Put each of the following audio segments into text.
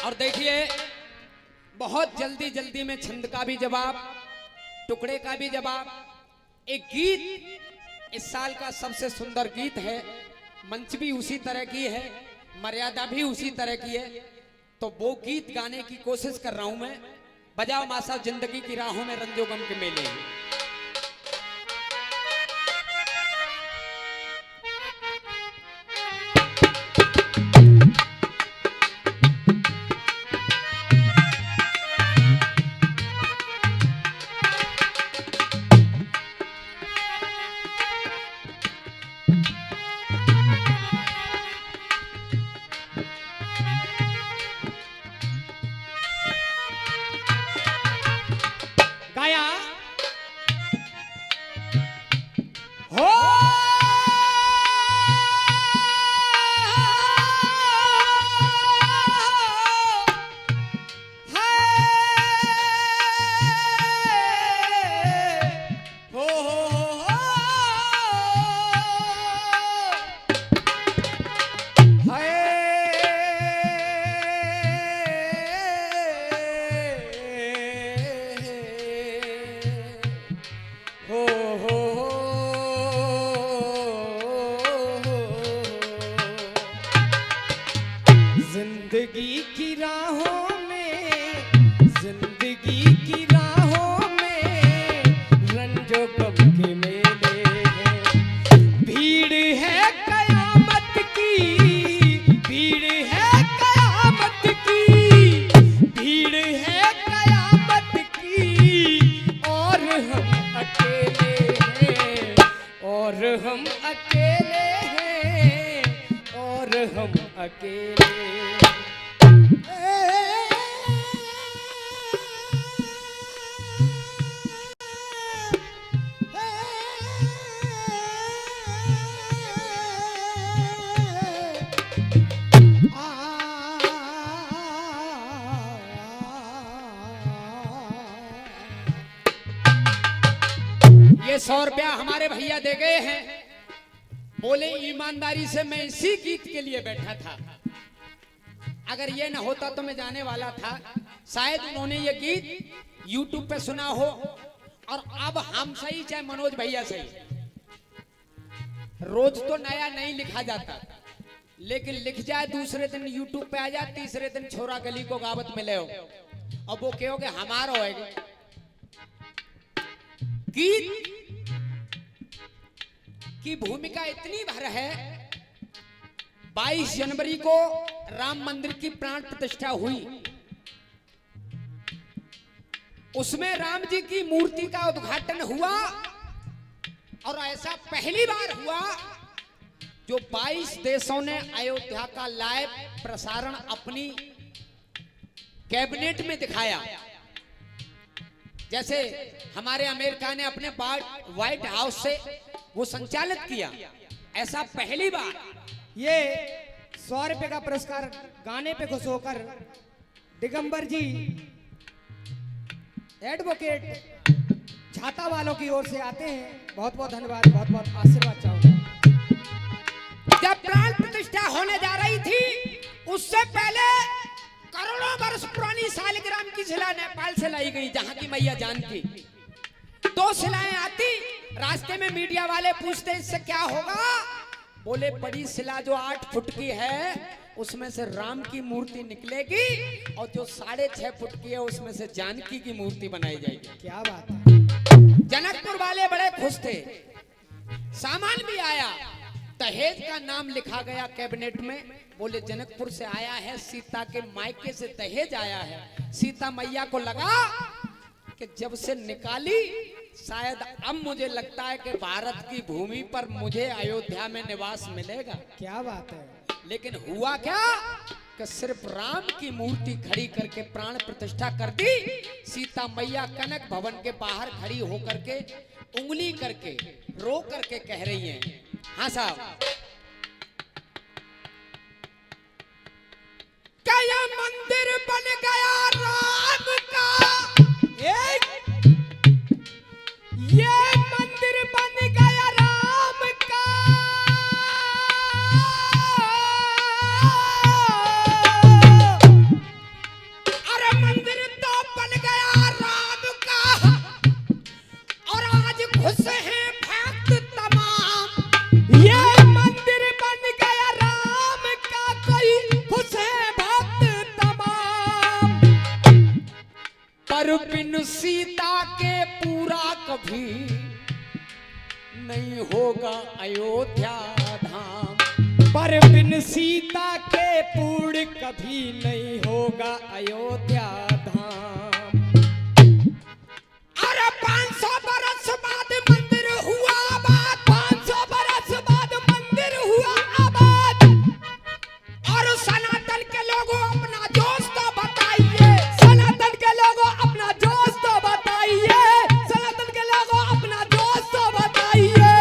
और देखिए बहुत जल्दी जल्दी में छंद का भी जवाब, टुकड़े का भी जवाब। एक गीत इस साल का सबसे सुंदर गीत है, मंच भी उसी तरह की है, मर्यादा भी उसी तरह की है, तो वो गीत गाने की कोशिश कर रहा हूं मैं। बजाओ मासा जिंदगी की राहों में रंजो गम के मेले। गाया हो जिंदगी की राहों में, जिंदगी की राहों में रंजो गम के मेले हैं। भीड़ है कयामत की, भीड़ है कयामत की, भीड़ है कयामत की, और हम अकेले हैं, और हम अकेले हैं, और हम अकेले। ये 100 रुपया हमारे भैया दे गए हैं, बोले ईमानदारी से मैं इसी गीत के लिए बैठा था, अगर ये ना होता तो मैं जाने वाला था। शायद उन्होंने ये गीत YouTube पे सुना हो, और अब हम सही चाहे मनोज भैया सही, रोज तो नया नहीं लिखा जाता, लेकिन लिख जाए दूसरे दिन YouTube पे आ जाए, तीसरे दिन छोरा गली को गावत मिले हो, अब वो कहोगे हमारा होएगा। गीत की भूमिका इतनी भर है। 22 जनवरी को राम मंदिर की प्राण प्रतिष्ठा हुई, उसमें राम जी की मूर्ति का उद्घाटन हुआ, और ऐसा पहली बार हुआ जो 22 देशों ने अयोध्या का लाइव प्रसारण अपनी कैबिनेट में दिखाया। जैसे हमारे अमेरिका ने अपने व्हाइट हाउस से वो संचालित किया, ऐसा पहली बार। ये 100 रुपए का पुरस्कार गाने पे खुश होकर दिगंबर जी एडवोकेट झाता वालों की ओर से आते हैं। बहुत बहुत धन्यवाद, बहुत बहुत आशीर्वाद चाहूंगा। जब प्राण प्रतिष्ठा होने जा रही थी, उससे पहले करोड़ों वर्ष पुरानी शालिग्राम की शिला नेपाल से लाई गई, जहां की मैया जानकी। 2 शिलाएं आती, रास्ते में मीडिया वाले पूछते इससे क्या होगा, बोले बड़ी शिला जो 8 फुट की है उसमें से राम की मूर्ति निकलेगी, और जो 6.5 फुट की है उसमें से जानकी की मूर्ति बनाई जाएगी। क्या बात है। जनकपुर वाले बड़े खुश थे, सामान भी आया, दहेज का नाम लिखा गया कैबिनेट में, बोले जनकपुर से आया है, सीता के मायके से दहेज आया है। सीता मैया को लगा कि जब से निकाली, शायद अब मुझे लगता है कि भारत की भूमि पर मुझे अयोध्या में निवास मिलेगा। क्या बात है। लेकिन हुआ क्या कि सिर्फ राम की मूर्ति खड़ी करके प्राण प्रतिष्ठा कर दी। सीता मैया कनक भवन के बाहर खड़ी होकर के उंगली करके रो करके कह रही हैं, हाँ साहब, क्या मंदिर बन गया राम का, ये मंदिर बन गया राम का, बिन सीता के पूरा कभी नहीं होगा अयोध्या धाम। पर बिन सीता के पूर्ण कभी नहीं होगा अयोध्या धाम। अरे 500 बरस बाद मंदिर हुआ आबाद, 500 बरस बाद मंदिर हुआ आबाद। और सनातन के लोगों अपना जोश तो बताइए, सनातन के लोगों अपना जोश तो बताइए, सनातन के लोगों अपना जोश तो बताइए।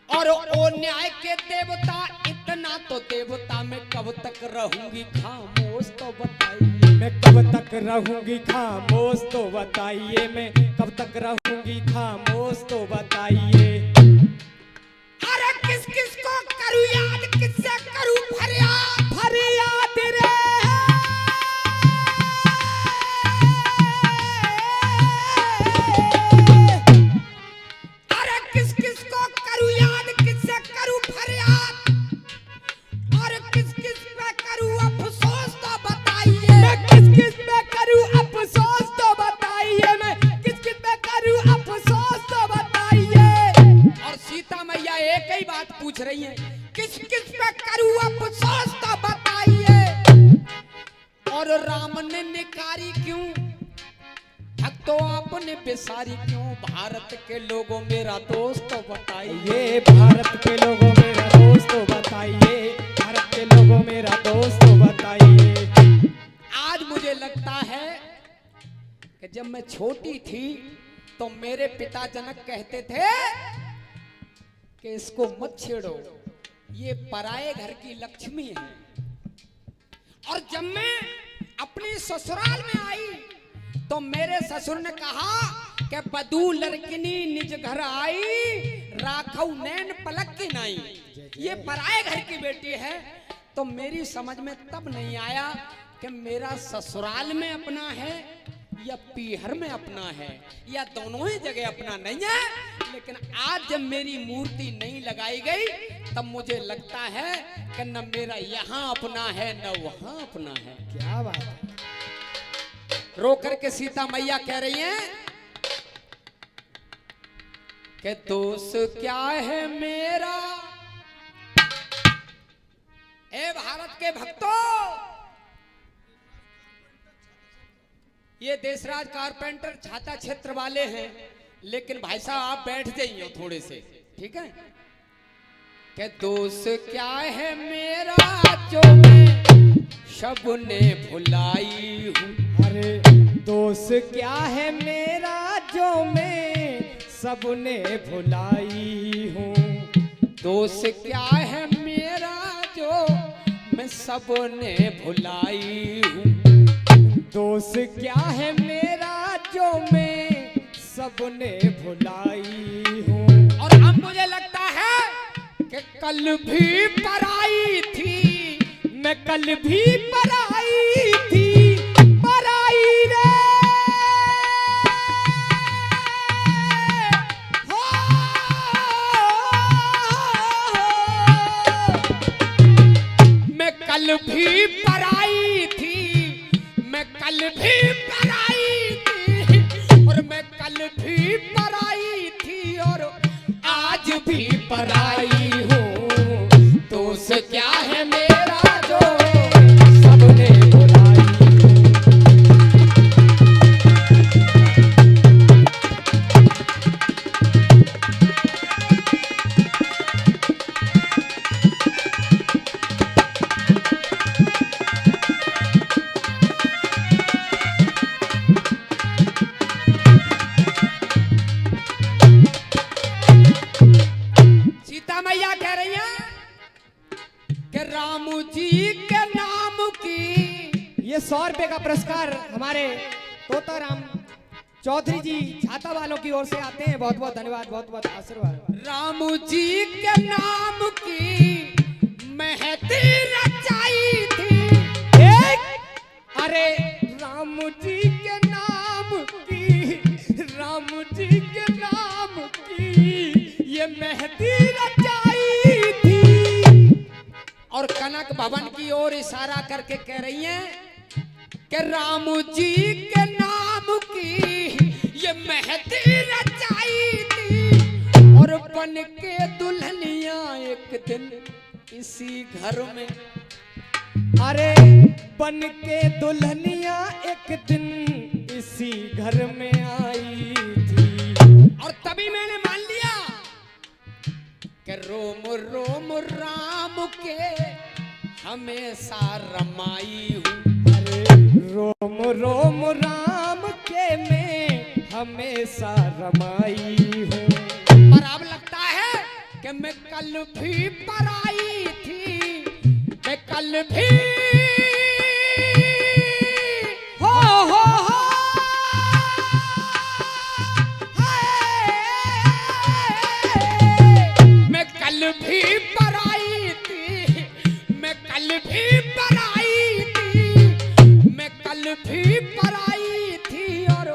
और ओ न्याय के देवता इतना तो देवता मैं कब तक रहूंगी खामोश तो बताइए। मैं कब तक रहूंगी खामोश तो बताइए, मैं कब तक रहूंगी खामोश तो बताइए। अरे किस किस को करूं याद, किससे करूं फरियाद, फरियाद रे अरे किस किस को करूं याद, किससे करूं फरियाद, और किस किस पे करूं अफसोस तो बताइए। मैं किस किस पे करूं अफसोस तो बताइए, मैं किस किस पे करूं अफसोस तो बताइए। और सीता मैया एक ही बात पूछ रही है, किस किस पे करूं अफसोस तो बताइए। और राम ने निकारी क्यों, भक्तों आपने बेसारी क्यों, भारत के लोगों मेरा दोस्त तो बताइए। ये भारत के लोगों मेरा दोस्त तो बताइए, भारत के लोगों मेरा दोस्त तो बताइए। आज मुझे लगता है कि जब मैं छोटी थी तो मेरे पिता जनक कहते थे कि इसको मत छेड़ो, ये पराये घर की लक्ष्मी है। और जब मैं अपनी ससुराल में आई तो मेरे ससुर ने कहा कि बदू लड़किनी निज घर आई, राखऊ नैन पलक की नाई, ये पराये घर की बेटी है। तो मेरी समझ में तब नहीं आया कि मेरा ससुराल में अपना है या पीहर में अपना है, या दोनों ही जगह अपना नहीं है। लेकिन आज जब मेरी मूर्ति नहीं लगाई गई तब मुझे लगता है कि न मेरा यहाँ अपना है न वहाँ अपना है। क्या बात है। रो करके सीता मैया कह रही हैं कि दोष क्या है मेरा, ए भारत के भक्तों, ये देशराज कारपेंटर छाता क्षेत्र वाले हैं, लेकिन भाई साहब आप बैठ जाइए थोड़े से, ठीक है। कि दोष क्या है मेरा जो मैं सबने भुलाई हूँ, अरे दोष क्या है मेरा जो मैं सबने भुलाई हूँ। दोष क्या है मेरा जो मैं सबने भुलाई हूँ। दोष क्या है मेरा जो मैं सबने भुलाई हूँ। और अब मुझे लगता है कि कल भी पराई थी, मैं कल भी पराई थी, पराई रे हो। मैं कल भी पराई थी, मैं कल भी पराई थी, और मैं कल भी पराई थी और आज भी पराई हूँ। दोष क्या है मेरा जो सबने भुलाई हूँ। सीता मैया कह रही हैं कि राम जी के नाम की, ये 100 रुपए का पुरस्कार हमारे तोताराम चौधरी जी छाता वालों की ओर से आते हैं। बहुत बहुत धन्यवाद, बहुत बहुत आशीर्वाद। राम जी के नाम की महती रचाई थी। अरे राम जी के नाम की, राम जी के नाम की ये मेहंदी रचाई थी। और कनक भवन की ओर इशारा करके कह रही हैं कि राम जी के नाम की ये मेहंदी रचाई थी, और बन के दुल्हनिया एक दिन इसी घर में, अरे बन के दुल्हनिया एक दिन इसी घर में आई थी। और तभी मैंने मान लिया कि रोम रोम राम के हमेशा रमाई हूँ। अरे रोम रोम राम के मैं हमेशा रमाई हूँ। पर अब लगता है कि मैं कल भी पराई थी, मैं कल भी हो मैं कल भी पराई थी, मैं कल भी पराई थी, मैं कल भी पराई थी, और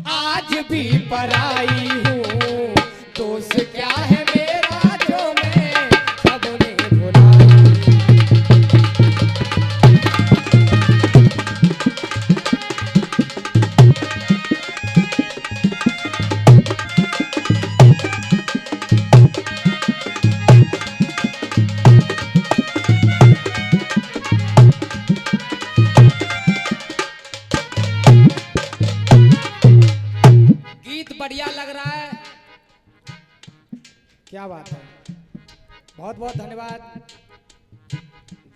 आज भी पराई हूँ। दोष क्या है मेरा जो मैं सबने भुलाई। गीत बढ़िया लग रहा है। क्या बात है, बहुत बहुत धन्यवाद।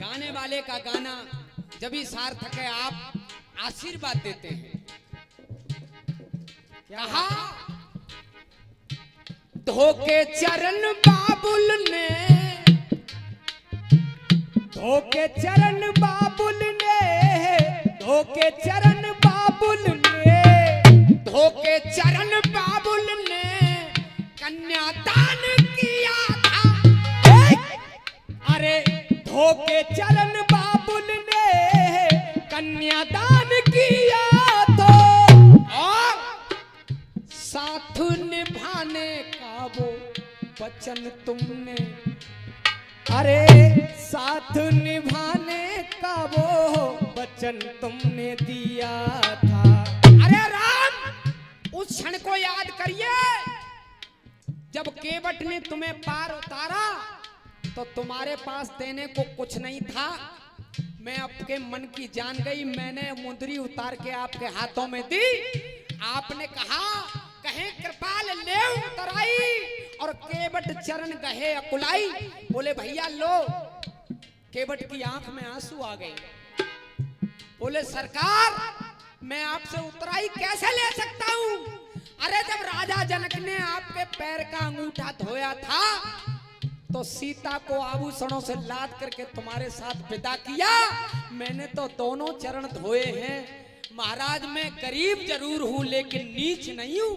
गाने वाले का गाना जब ही सार्थक है, आप आशीर्वाद देते हैं। कहा धोके चरण बाबुल ने, धोके चरण बाबुल ने, धोके चरण बाबुल ने, धोके चरण बाबुल ने कन्यादान किया था। अरे धोके चरण बाबुल ने कन्यादान किया तो, और साथ निभाने का वो वचन तुमने, अरे साथ निभाने का वो वचन तुमने दिया था। अरे राम, उस क्षण को याद करिए जब केवट ने तुम्हें पार उतारा तो तुम्हारे पास देने को कुछ नहीं था। मैं आपके मन की जान गई, मैंने मुंदरी उतार के आपके हाथों में दी। आपने कहा कहे कृपाल ले उतराई, और केवट चरण गहे अकुलाई। बोले भैया लो, केवट की आंख में आंसू आ गए। बोले सरकार, मैं आपसे उतराई कैसे ले सकता हूं? अरे जब राजा जनक ने आपके पैर का अंगूठा धोया था तो सीता को आभूषणों से लाद करके तुम्हारे साथ विदा किया। मैंने तो दोनों चरण धोए हैं। महाराज, मैं गरीब जरूर हूं लेकिन नीच नहीं हूं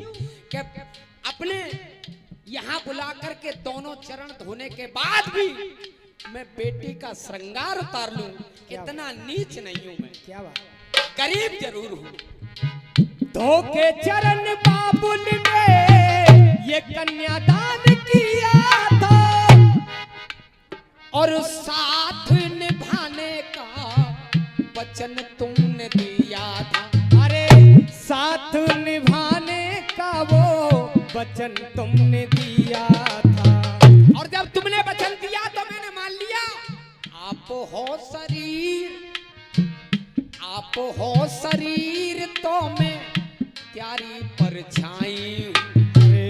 कि अपने यहाँ बुला करके दोनों चरण धोने के बाद भी मैं बेटी का श्रृंगार उतार लूं। इतना नीच नहीं हूं मैं, क्या बात, गरीब जरूर हूं। धोके चरण बाबुल ने ये कन्यादान किया था, और साथ निभाने का वचन तुमने दिया था। अरे साथ निभाने का वो वचन तुमने दिया था। और जब तुमने वचन दिया तो मैंने मान लिया। आप हो शरीर, आप हो शरीर तो मैं प्यारी परछाई हूं। अरे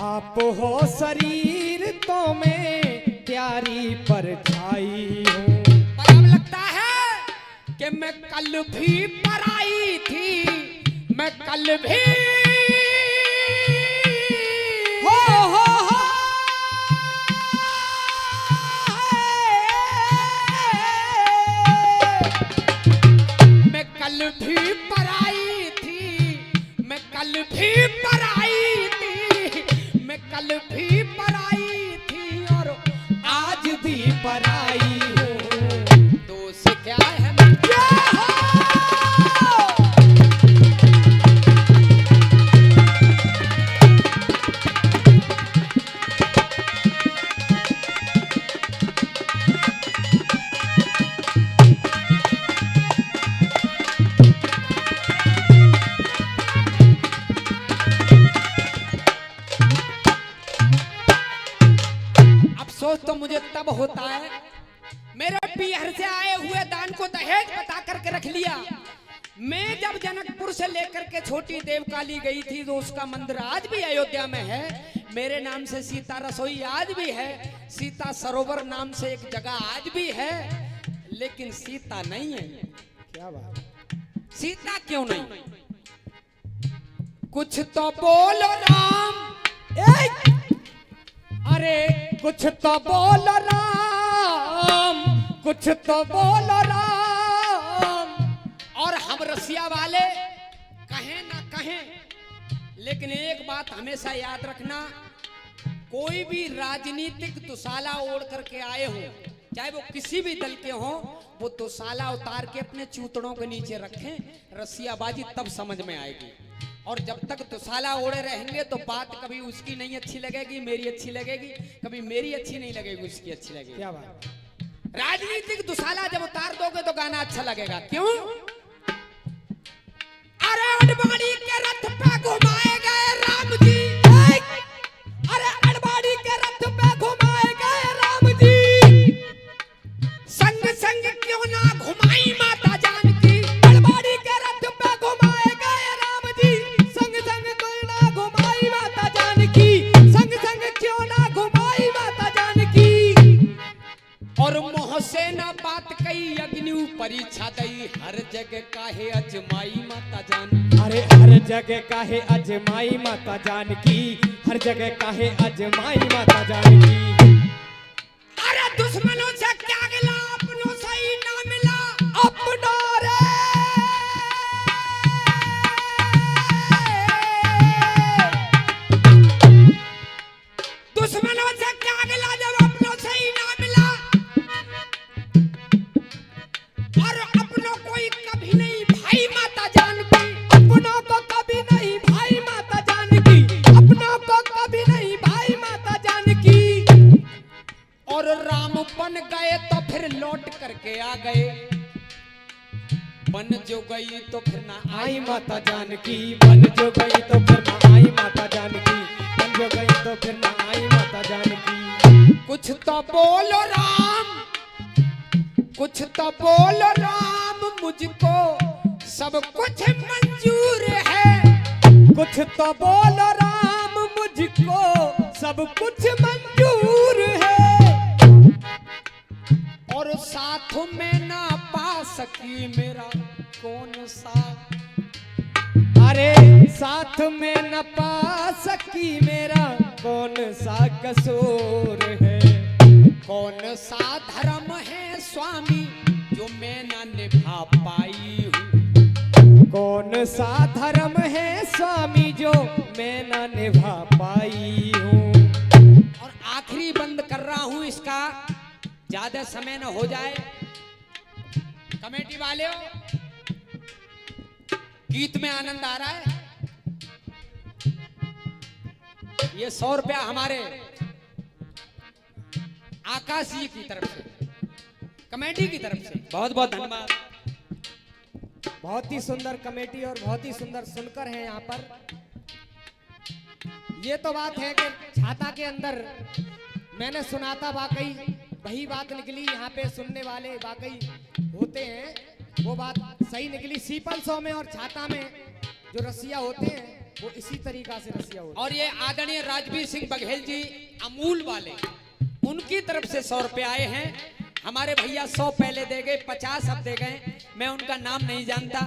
आप हो शरीर तो मैं प्यारी परछाई हूँ। पर अब लगता है कि मैं कल भी पराई थी, मैं कल भी हो मैं कल भी पराई थी, मैं कल भी पराई थी, मैं कल भी पराई थी, और आज भी पराई हूँ। दोष क्या है मैं क्या हूँ? तब होता है। मेरे पीहर से आए हुए दान को दहेज बता करके रख लिया। मैं जब जनकपुर से लेकर के छोटी देवकाली गई थी तो उसका मंदिर आज भी अयोध्या में है। मेरे नाम से सीता रसोई आज भी है, सीता सरोवर नाम से एक जगह आज भी है, लेकिन सीता नहीं है। क्या बात, सीता क्यों नहीं? कुछ तो बोलो राम। अरे कुछ तो बोलो राम, कुछ तो बोलो राम। और हम रसिया वाले कहें ना कहें, लेकिन एक बात हमेशा याद रखना, कोई भी राजनीतिक दुशाला ओढ़ करके आए हो, चाहे वो किसी भी दल के हो, वो दुशाला उतार के अपने चूतड़ों के नीचे रखें, रसियाबाजी तब समझ में आएगी। और जब तक दुशाला ओढ़े रहेंगे तो बात कभी उसकी नहीं अच्छी लगेगी, मेरी अच्छी लगेगी, कभी मेरी अच्छी नहीं लगेगी, उसकी अच्छी लगेगी। क्या बात। राजनीतिक दुशाला जब उतार दोगे तो गाना अच्छा लगेगा। क्यों? अरे अडवाणी के रथ पे घुमाए गए राम जी, अरे अडवाणी के रथ पे घुमाए गए राम जी, संग संग क्यों ना घुमाई माता जानकी। अडवाणी के रथ पे घुमाए गए राम जी, संग संग क्यों ना घुमाई माता जानकी, संग संग क्यों ना घुमाई माता जानकी। और मोह से ना बात कही अग्नि परीक्षा दई, हर जगह काहे अजमाई माता जानकी। अरे हर जगह काहे अजमाई माता जानकी, हर जगह काहे अजमाई माता जानकी। अरे दुश्मनों से क्या गिला, अपनों से ही ना मिला अपना रे। दुश्मनों से क्या गिला जब अपनों से ही ना मिला, और अपनों कोई कभी नहीं भाई माता जानकी। अपनों को कभी नहीं भाई माता जानकी, अपनों को कभी नहीं भाई माता जानकी। और राम बन गए तो फिर लौट करके आ गए, बन जो गई तो फिर ना आई माता जानकी, बन जो गई तो फिर ना आई माता जानकी, बन जो गई तो फिर ना आई माता जानकी। कुछ तो बोलो राम, कुछ तो बोलो राम, मुझको सब कुछ मंजूर है। कुछ तो बोलो राम, मुझको सब कुछ मंजूर है। और साथ में ना पा सकी मेरा कौन सा, अरे साथ में न पा सकी मेरा कौन सा कसूर है। कौन सा धर्म है स्वामी जो मैं ना निभा पाई हूँ। कौन सा धर्म है स्वामी जो मैं न निभा पाई हूँ। और आखिरी बंद कर रहा हूँ, इसका ज्यादा समय न हो जाए। कमेटी वाले गीत में आनंद आ रहा है, ये 100 रुपया हमारे आकाश जी की तरफ से, कमेटी की तरफ से बहुत बहुत धन्यवाद। बहुत ही सुंदर कमेटी और बहुत ही सुंदर सुनकर है यहाँ पर। ये तो बात है कि छाता के अंदर मैंने सुना था, वाकई वही बात निकली। यहाँ पे सुनने वाले वाकई होते हैं, वो बात सही निकली। सीपल सौ में और छाता में जो रसिया होते हैं वो इसी तरीका से रसिया होते हैं। और ये आदरणीय राजवीर सिंह बघेल जी अमूल वाले, उनकी तरफ से 100 रुपए आए हैं। हमारे भैया 100 पहले दे गए, 50 अब दे गए। मैं उनका नाम नहीं जानता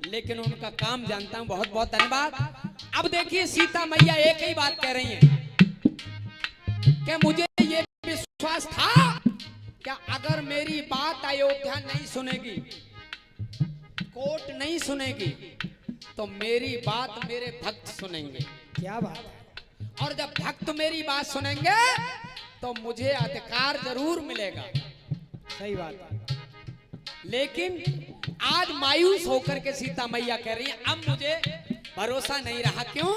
लेकिन उनका काम जानता हूं। बहुत बहुत धन्यवाद। अब देखिए सीता मैया एक ही बात कह रही हैं कि मुझे ये विश्वास था क्या अगर मेरी बात अयोध्या नहीं सुनेगी, कोर्ट नहीं सुनेगी, तो मेरी बात मेरे भक्त सुनेंगे। क्या बात है। और जब भक्त मेरी बात सुनेंगे तो मुझे अधिकार जरूर मिलेगा। सही बात है। लेकिन आज मायूस होकर के सीता मैया कह रही है अब मुझे भरोसा नहीं रहा। क्यों?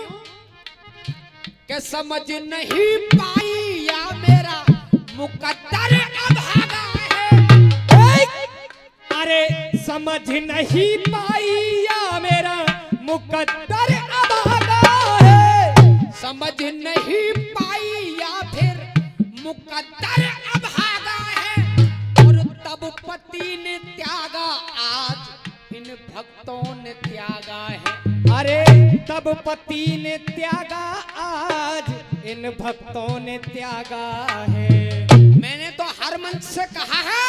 कि समझ नहीं पाई या मेरा मुकद्दर अभागा है। अरे समझ नहीं पाई या मेरा मुकद्दर अभागा है। समझ नहीं पाई या फिर मुकद्दर अभागा पति ने त्यागा आज इन भक्तों ने त्यागा है। अरे तब पति ने त्यागा आज इन भक्तों ने त्यागा है। मैंने तो हर मंच से कहा है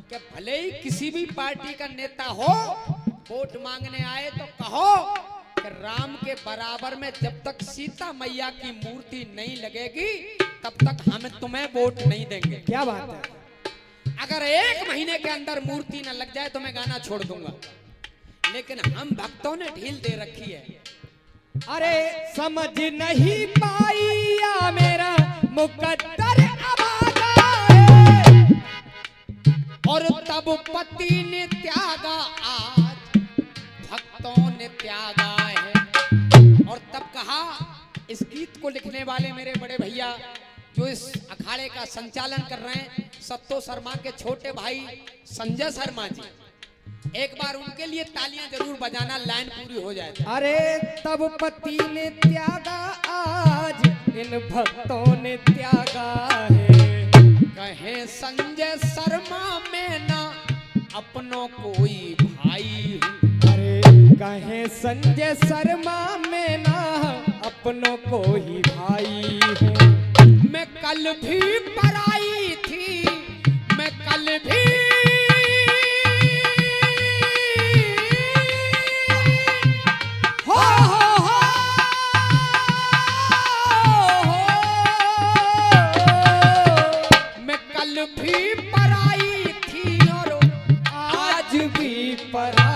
कि भले ही किसी भी पार्टी का नेता हो, वोट मांगने आए तो कहो कि राम के बराबर में जब तक सीता मैया की मूर्ति नहीं लगेगी तब तक हम तुम्हें वोट नहीं देंगे। क्या बात है? अगर 1 महीने के अंदर मूर्ति न लग जाए तो मैं गाना छोड़ दूंगा, लेकिन हम भक्तों ने ढील दे रखी है। अरे समझ नहीं पाई या मेरा मुकद्दर अभागा है। और तब पति ने त्यागा आज भक्तों ने त्यागा है। और तब कहा, इस गीत को लिखने वाले मेरे बड़े भैया जो इस अखाड़े का संचालन कर रहे हैं, सत्तो शर्मा के छोटे भाई संजय शर्मा जी, एक बार उनके लिए तालियां जरूर बजाना, लाइन पूरी हो जाए। अरे तब पति ने त्यागा आज इन भक्तों ने त्यागा है। कहे संजय शर्मा में ना अपनों कोई भाई हूँ। अरे कहे संजय शर्मा में ना अपनों को ही भाई हूँ। मैं कल भी पराई थी, मैं कल भी मैं कल भी पराई थी और आज भी पराई